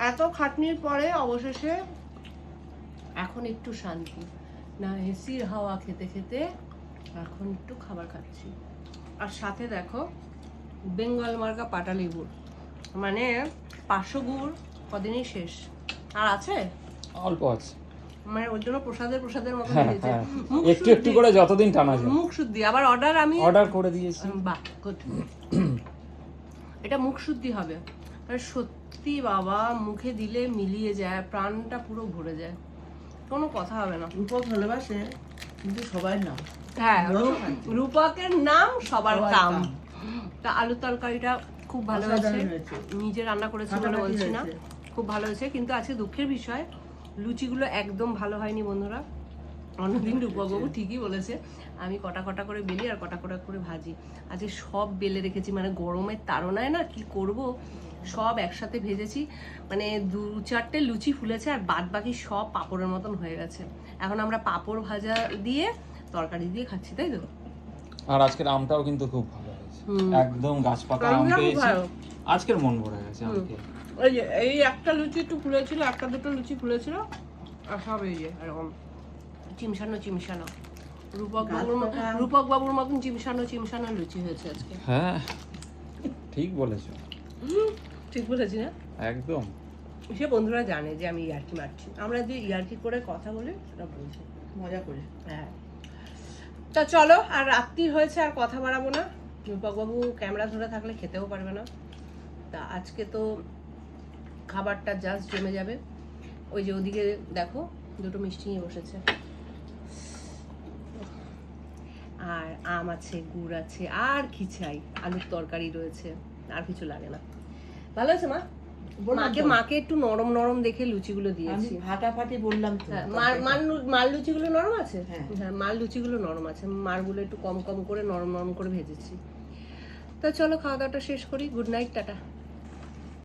এত খাটনির পরে অবশেষে এখন একটু শান্তি, না এসির হাওয়া খেতে খেতে এখন একটু খাবার খাচ্ছি। আর সাথে দেখো বেঙ্গল মার্কা পাটালি গুড়, মানে 500 গুড় কদিনই শেষ। আর আছে অল্প আছে, মানে ওর জন্য প্রসাদের মতো হ্যাঁ দিয়েছে। হ্যাঁ, মুখ একটু একটু করে যতদিন টানা যায়। মুখ শুদ্ধি, আবার আমি অর্ডার করে দিয়েছি। বাহ গুড। এটা মুখ শুদ্ধি হবে, আর সত্যি বাবা মুখে দিলে মিলিয়ে যায়, প্রাণটা পুরো ভরে যায়, কোনো কথা হবে না। রূপক ভালোবাসে কিন্তু সবাই না। হ্যাঁ, রূপকের নাম সবার সবার কাম। কাম। তা আলুর তরকারিটা খুব ভালো অসাধারণ হয়েছে, হয়েছে। নিজে রান্না করেছি বলে ফাটাফাটি বলছি না, হয়েছে। খুব ভালো হয়েছে। কিন্তু আজকে দুঃখের বিষয়, লুচিগুলো একদম ভালো হয়নি বন্ধুরা। অন্যদিন রূপকবাবু ঠিকই বলেছে, আমি কটা কটা করে বেলি আর কটা কটা করে ভাজি, আজকে সব বেলে রেখেছি, মানে গরমের তাড়নায় না কি করব, সব একসাথে ভেজেছি, মানে 2-4টে লুচি ফুলেছে আর বাদ বাকি সব পাঁপড়ের মতন হয়ে গেছে। এখন আমরা পাঁপড় ভাজা দিয়ে তরকারি দিয়ে খাচ্ছি, তাই তো। আর আজকের আমটাও কিন্তু খুব ভালো হয়েছে, একদম গাছ পাকা আম আমটা খুব পেয়েছি ভালো। আজকের, মন ভরে গেছে আমকে। ওই যে এই একটা লুচি একটু ফুলেছিল, একটা দুটো লুচি ফুলেছিল, আর সব এই যে এরকম চিমসানো চিমসানো, রূপক বাবুর মতন চিমসানো চিমসানো লুচি হয়েছে আজকে। হ্যাঁ ঠিক বলেছো, ঠিক বলেছি না? একদম। সে বন্ধুরা জানে যে আমি ইয়ার্কি মারছি, আমরা যে ইয়ার্কি করে কথা বলি সেটা বলছি মজা করে। হ্যাঁ। তা চলো, আর রাত্রি হয়েছে, আর কথা বাড়াবো না, রূপকবাবু ক্যামেরা ধরে থাকলে খেতেও পারবে না। তা আজকে তো খাবারটা জাস্ট জমে যাবে। ওই যে ওদিকে দেখো দুটো মিষ্টি নিয়ে বসেছে, আর আম আছে, গুড় আছে, আর কি চাই, আলুর তরকারি রয়েছে, আর কিছু লাগে না। ভালো আছে মা? মাকে একটু নরম নরম দেখে লুচিগুলো আমি দিয়েছি। ফাটাফাটি বললাম তো। হ্যাঁ, মার লুচিগুলো নরম আছে। হ্যাঁ। হ্যাঁ, মার লুচিগুলো নরম আছে, মারগুলো একটু কম কম করে নরম নরম করে ভেজেছি। তা চলো খাওয়া দাওয়াটা শেষ করি। Good night, tata.